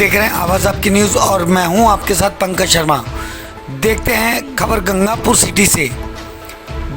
देख रहे हैं आवाज़ आपकी न्यूज़ और मैं हूं आपके साथ पंकज शर्मा। देखते हैं खबर गंगापुर सिटी से।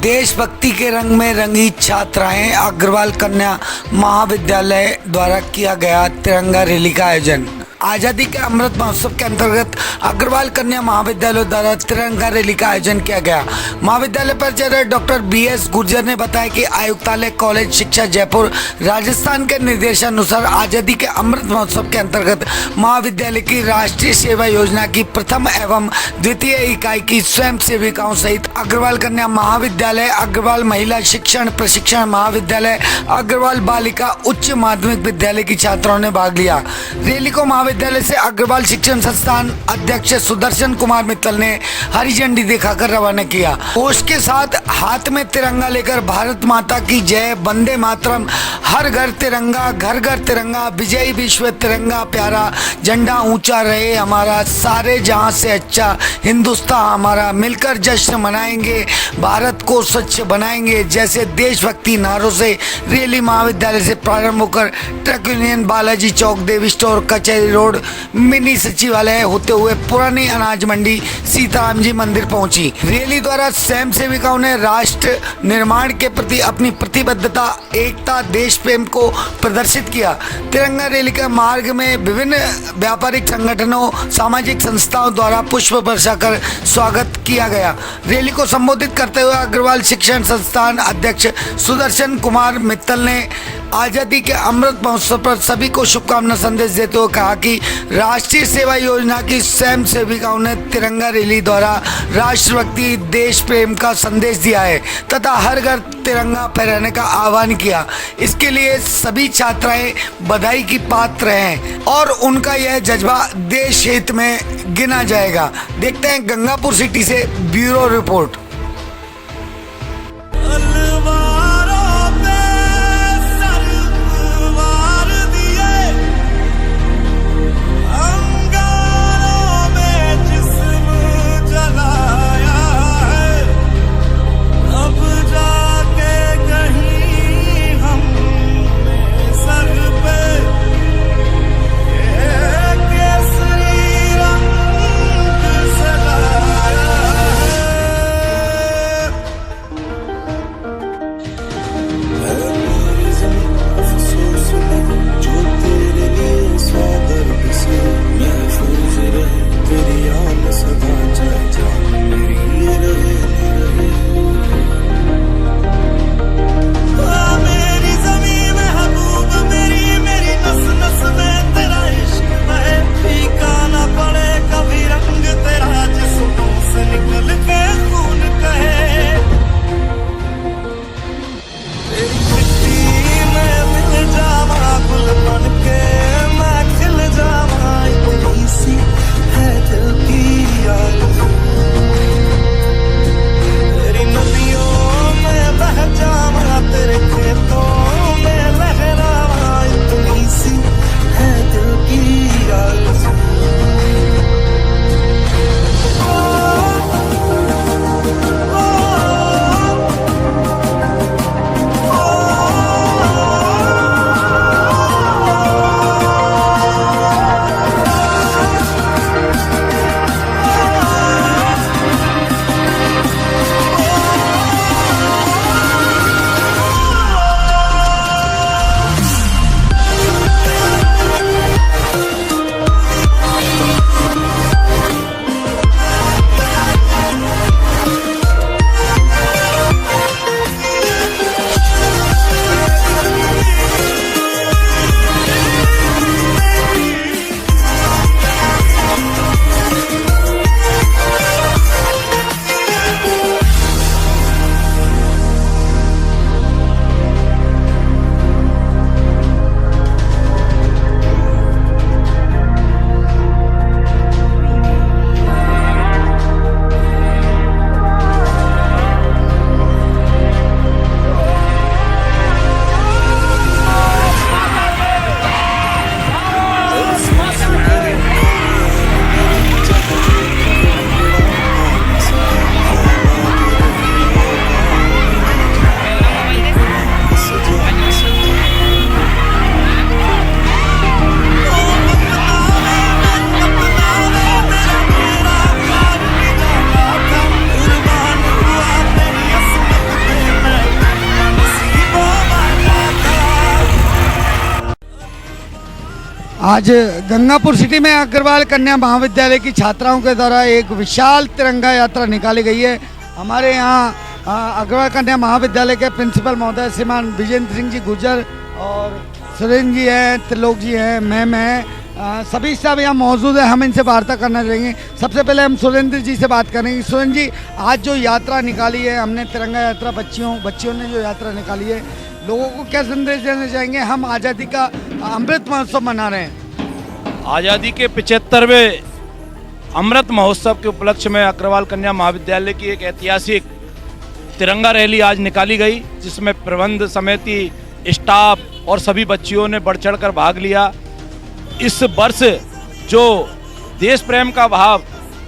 देशभक्ति के रंग में रंगी छात्राएं अग्रवाल कन्या महाविद्यालय द्वारा किया गया तिरंगा रैली का आयोजन। आज़ादी के अमृत महोत्सव के अंतर्गत अग्रवाल कन्या महाविद्यालय द्वारा तिरंगा रैली का आयोजन किया गया। महाविद्यालय प्राचार्य डॉक्टर BS गुर्जर ने बताया कि आयुक्तालय कॉलेज शिक्षा जयपुर राजस्थान के निर्देशानुसार आज़ादी के अमृत महोत्सव के अंतर्गत महाविद्यालय की राष्ट्रीय सेवा योजना की प्रथम एवं द्वितीय इकाई की स्वयं सेविकाओं सहित अग्रवाल कन्या महाविद्यालय, अग्रवाल महिला शिक्षण प्रशिक्षण महाविद्यालय, अग्रवाल बालिका उच्च माध्यमिक विद्यालय की छात्राओं ने भाग लिया। रैली को महाविद्यालय से अग्रवाल शिक्षण संस्थान अध्यक्ष सुदर्शन कुमार मित्तल ने हरी झंडी दिखाकर रवाना किया। उसके साथ हाथ में तिरंगा लेकर भारत माता की जय, वंदे मातरम, हर घर तिरंगा, घर घर तिरंगा, विजयी विश्व तिरंगा प्यारा, झंडा ऊंचा रहे हमारा, सारे जहां से अच्छा हिंदुस्तान हमारा, मिलकर जश्न मनाएंगे, भारत को स्वच्छ बनाएंगे जैसे देशभक्ति नारों से रैली महाविद्यालय से प्रारंभ होकर ट्रक यूनियन, बालाजी चौक, देवी स्टोर, कचहरी रोड, मिनी सचिवालय होते हुए पुरानी अनाज मंडी, सीताराम जी मंदिर पहुंची। रैली द्वारा स्वयं सेविकाओं ने राष्ट्र निर्माण के प्रति अपनी प्रतिबद्धता, एकता, देश प्रेम को प्रदर्शित किया। तिरंगा रैली के मार्ग में विभिन्न व्यापारिक संगठनों, सामाजिक संस्थाओं द्वारा पुष्प वर्षा कर स्वागत किया गया। रैली को संबोधित करते हुए अग्रवाल शिक्षण संस्थान अध्यक्ष सुदर्शन कुमार मित्तल ने आज़ादी के अमृत महोत्सव पर सभी को शुभकामना संदेश देते हुए कहा कि राष्ट्रीय सेवा योजना की स्वयं सेविकाओं ने तिरंगा रैली द्वारा राष्ट्रभक्ति, देश प्रेम का संदेश दिया है तथा हर घर तिरंगा फहराने का आह्वान किया। इसके लिए सभी छात्राएं बधाई की पात्र हैं और उनका यह जज्बा देश हित में गिना जाएगा। देखते हैं गंगापुर सिटी से ब्यूरो रिपोर्ट। आज गंगापुर सिटी में अग्रवाल कन्या महाविद्यालय की छात्राओं के द्वारा एक विशाल तिरंगा यात्रा निकाली गई है। हमारे यहाँ अग्रवाल कन्या महाविद्यालय के प्रिंसिपल महोदय श्रीमान विजेंद्र सिंह जी गुर्जर और सुरेंद्र जी हैं, त्रिलोक जी हैं, मैम हैं, सभी सब यहाँ मौजूद है। हम इनसे वार्ता करना चाहेंगे। सबसे पहले हम सुरेंद्र जी से बात करेंगे। सुरेंद्र जी, आज जो यात्रा निकाली है हमने, तिरंगा यात्रा, बच्चियों ने जो यात्रा निकाली है, लोगों को क्या संदेश देना चाहेंगे? हम आज़ादी का अमृत महोत्सव मना रहे हैं। आज़ादी के 75वें अमृत महोत्सव के उपलक्ष्य में अग्रवाल कन्या महाविद्यालय की एक ऐतिहासिक तिरंगा रैली आज निकाली गई, जिसमें प्रबंध समिति, स्टाफ और सभी बच्चियों ने बढ़ चढ़ कर भाग लिया। इस वर्ष जो देश प्रेम का भाव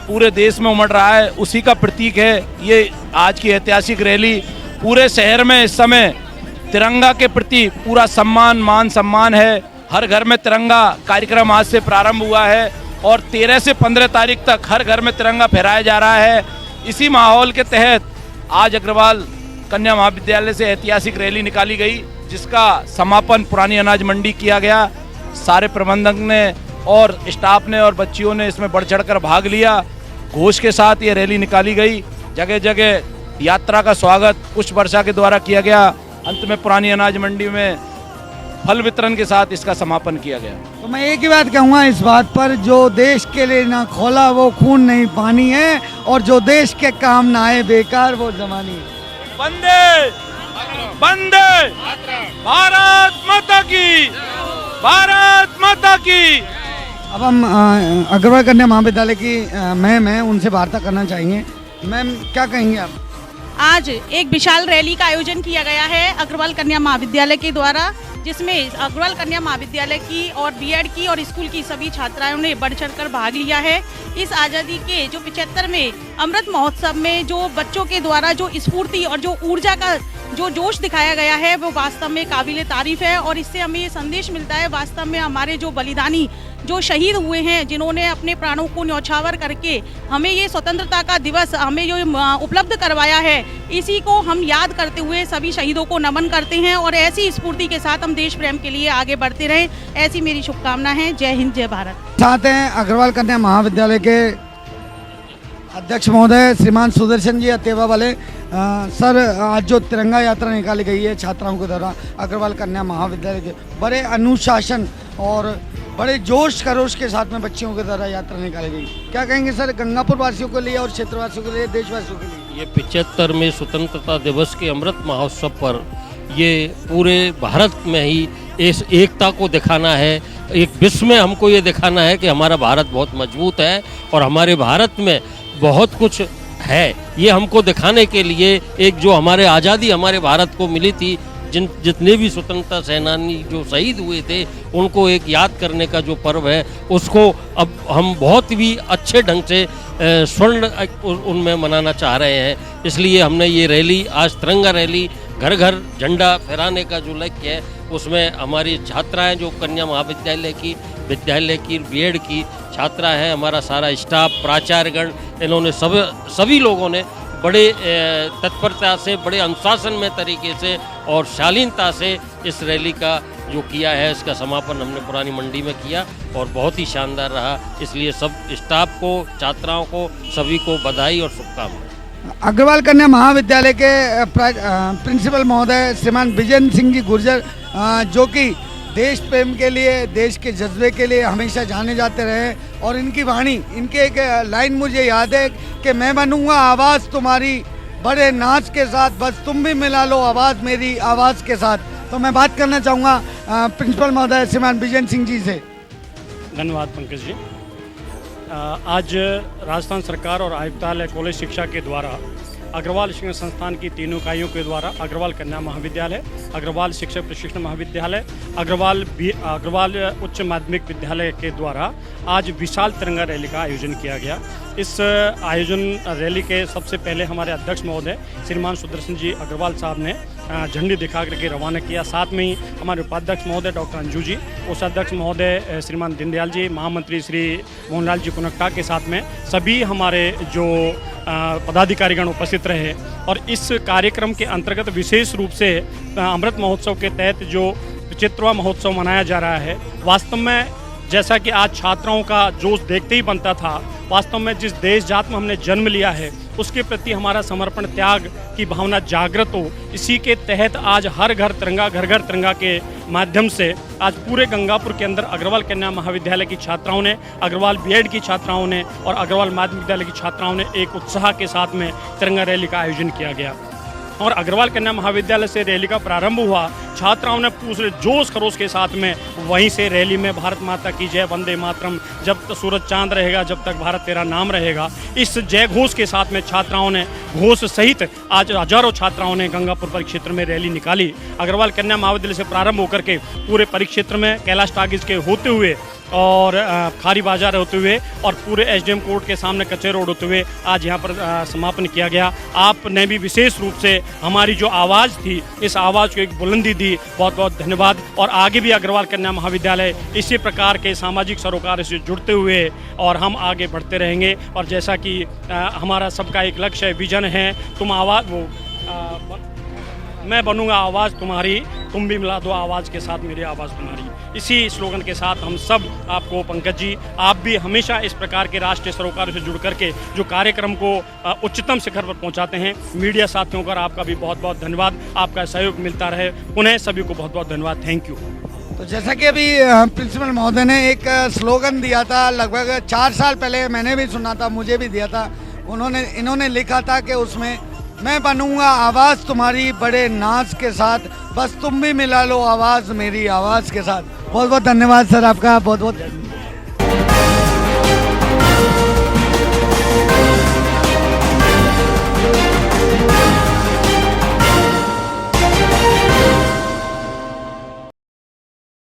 पूरे देश में उमड़ रहा है, उसी का प्रतीक है ये आज की ऐतिहासिक रैली। पूरे शहर में इस समय तिरंगा के प्रति पूरा मान सम्मान है। हर घर में तिरंगा कार्यक्रम आज से प्रारंभ हुआ है और 13 से 15 तारीख तक हर घर में तिरंगा फहराया जा रहा है। इसी माहौल के तहत आज अग्रवाल कन्या महाविद्यालय से ऐतिहासिक रैली निकाली गई, जिसका समापन पुरानी अनाज मंडी किया गया। सारे प्रबंधक ने और स्टाफ ने और बच्चियों ने इसमें बढ़ चढ़कर भाग लिया। घोष के साथ ये रैली निकाली गई। जगह जगह यात्रा का स्वागत पुष्प वर्षा के द्वारा किया गया। अंत में पुरानी अनाज मंडी में फल वितरण के साथ इसका समापन किया गया। तो मैं एक ही बात कहूँगा इस बात पर, जो देश के लिए ना खोला वो खून नहीं पानी है, और जो देश के काम ना आए बेकार वो जवानी है। वंदे वंदे भारत माता की, भारत माता की। अब हम अग्रवाल कन्या महाविद्यालय की मैम है, उनसे वार्ता करना चाहेंगे। मैम, क्या कहेंगे आप? आज एक विशाल रैली का आयोजन किया गया है अग्रवाल कन्या महाविद्यालय के द्वारा, जिसमें अग्रवाल कन्या महाविद्यालय की और बीएड की और स्कूल की सभी छात्राओं ने बढ़ चढ़कर भाग लिया है। इस आज़ादी के जो 75वें अमृत महोत्सव में जो बच्चों के द्वारा जो स्फूर्ति और जो ऊर्जा का जो जोश दिखाया गया है, वो वास्तव में काबिले तारीफ है। और इससे हमें ये संदेश मिलता है, वास्तव में हमारे जो बलिदानी, जो शहीद हुए हैं, जिन्होंने अपने प्राणों को न्यौछावर करके हमें ये स्वतंत्रता का दिवस हमें जो उपलब्ध करवाया है, इसी को हम याद करते हुए सभी शहीदों को नमन करते हैं और ऐसी स्फूर्ति के साथ हम देश प्रेम के लिए आगे बढ़ते रहें, ऐसी मेरी शुभकामना है। जय हिंद, जय भारत। साथ हैं अग्रवाल कन्या महाविद्यालय के अध्यक्ष महोदय श्रीमान सुदर्शन जी अतेवा वाले। सर, आज जो तिरंगा यात्रा निकाली गई है छात्राओं के द्वारा अग्रवाल कन्या महाविद्यालय के, बड़े अनुशासन और बड़े जोश खरोश के साथ में बच्चियों के द्वारा यात्रा निकाली गई, क्या कहेंगे सर गंगापुर वासियों के लिए और क्षेत्रवासियों के लिए, देशवासियों के लिए? ये 75वें स्वतंत्रता दिवस के अमृत महोत्सव पर ये पूरे भारत में ही इस एकता को दिखाना है। एक विश्व में हमको ये दिखाना है कि हमारा भारत बहुत मजबूत है और हमारे भारत में बहुत कुछ है। ये हमको दिखाने के लिए एक जो हमारे आज़ादी हमारे भारत को मिली थी, जितने भी स्वतंत्रता सेनानी जो शहीद हुए थे, उनको एक याद करने का जो पर्व है, उसको अब हम बहुत ही अच्छे ढंग से स्वर्ण उनमें मनाना चाह रहे हैं। इसलिए हमने ये रैली, आज तिरंगा रैली, घर घर झंडा फहराने का जो लक्ष्य है, उसमें हमारी छात्राएं जो कन्या महाविद्यालय की, विद्यालय की, बीएड की छात्रा हैं, हमारा सारा स्टाफ, प्राचार्यगण, इन्होंने सभी लोगों ने बड़े तत्परता से, बड़े अनुशासन में तरीके से और शालीनता से इस रैली का जो किया है, इसका समापन हमने पुरानी मंडी में किया और बहुत ही शानदार रहा। इसलिए सब स्टाफ को, छात्राओं को, सभी को बधाई और शुभकामनाएं। अग्रवाल कन्या महाविद्यालय के प्रिंसिपल महोदय श्रीमान विजेंद्र सिंह जी गुर्जर, जो कि देश प्रेम के लिए, देश के जज्बे के लिए हमेशा जाने जाते रहे, और इनकी वाणी, इनके एक लाइन मुझे याद है कि मैं बनूंगा आवाज़ तुम्हारी बड़े नाच के साथ, बस तुम भी मिला लो आवाज़ मेरी आवाज़ के साथ। तो मैं बात करना चाहूँगा प्रिंसिपल महोदय श्रीमान विजेंद्र सिंह जी से। धन्यवाद पंकज जी। आज राजस्थान सरकार और आयुक्तालय कॉलेज शिक्षा के द्वारा अग्रवाल शिक्षण संस्थान की तीनों इकाइयों के द्वारा अग्रवाल कन्या महाविद्यालय, अग्रवाल शिक्षक प्रशिक्षण महाविद्यालय, अग्रवाल उच्च माध्यमिक विद्यालय के द्वारा आज विशाल तिरंगा रैली का आयोजन किया गया। इस आयोजन रैली के सबसे पहले हमारे अध्यक्ष महोदय श्रीमान सुदर्शन जी अग्रवाल साहब ने झंडी दिखा करके रवाना किया। साथ में ही हमारे उपाध्यक्ष महोदय डॉक्टर अंजू जी, कोषाध्यक्ष महोदय श्रीमान दीनदयाल जी, महामंत्री श्री मोहनलाल जी कुनक्का के साथ में सभी हमारे जो पदाधिकारीगण उपस्थित रहे। और इस कार्यक्रम के अंतर्गत विशेष रूप से अमृत महोत्सव के तहत जो 75वां महोत्सव मनाया जा रहा है, वास्तव में जैसा कि आज छात्राओं का जोश देखते ही बनता था, वास्तव में जिस देश जात में हमने जन्म लिया है उसके प्रति हमारा समर्पण त्याग की भावना जागृत हो, इसी के तहत आज हर घर तिरंगा घर घर तिरंगा के माध्यम से आज पूरे गंगापुर के अंदर अग्रवाल कन्या महाविद्यालय की छात्राओं ने, अग्रवाल बीएड की छात्राओं ने और अग्रवाल माध्यमिक विद्यालय की छात्राओं ने एक उत्साह के साथ में तिरंगा रैली का आयोजन किया गया। और अग्रवाल कन्या महाविद्यालय से रैली का प्रारंभ हुआ, छात्राओं ने पूरे जोश खरोश के साथ में वहीं से रैली में भारत माता की जय, वंदे मातरम, जब तक सूरज चांद रहेगा, जब तक भारत तेरा नाम रहेगा, इस जय घोष के साथ में छात्राओं ने घोष सहित आज हजारों छात्राओं ने गंगापुर परिक्षेत्र में रैली निकाली। अग्रवाल कन्या महाविद्यालय से प्रारंभ होकर के पूरे परिक्षेत्र में कैलाश टागिज के होते हुए और खारी बाजार होते हुए और पूरे एसडीएम कोर्ट के सामने कच्चे रोड होते हुए आज यहाँ पर समापन किया गया। आपने भी विशेष रूप से हमारी जो आवाज़ थी, इस आवाज़ को एक बुलंदी दी, बहुत बहुत धन्यवाद। और आगे भी अग्रवाल कन्या महाविद्यालय इसी प्रकार के सामाजिक सरोकार से जुड़ते हुए और हम आगे बढ़ते रहेंगे। और जैसा कि हमारा सबका एक लक्ष्य है, विजन है, तुम आवाज़ मैं बनूंगा आवाज़ तुम्हारी, तुम भी मिला दो आवाज़ के साथ मेरी आवाज़ तुम्हारी। इसी स्लोगन के साथ हम सब आपको, पंकज जी, आप भी हमेशा इस प्रकार के राष्ट्रीय सरोकारों से जुड़ करके जो कार्यक्रम को उच्चतम शिखर पर पहुंचाते हैं। मीडिया साथियों का आपका भी बहुत बहुत धन्यवाद, आपका सहयोग मिलता रहे। पुनः सभी को बहुत बहुत धन्यवाद, थैंक यू। तो जैसा कि अभी प्रिंसिपल महोदय ने एक स्लोगन दिया था, लगभग 4 साल पहले मैंने भी सुना था, मुझे भी दिया था। इन्होंने लिखा था कि उसमें मैं बनूंगा आवाज़ तुम्हारी बड़े नाज के साथ, बस तुम भी मिला लो आवाज़ मेरी आवाज़ के साथ। बहुत बहुत धन्यवाद सर आपका, बहुत बहुत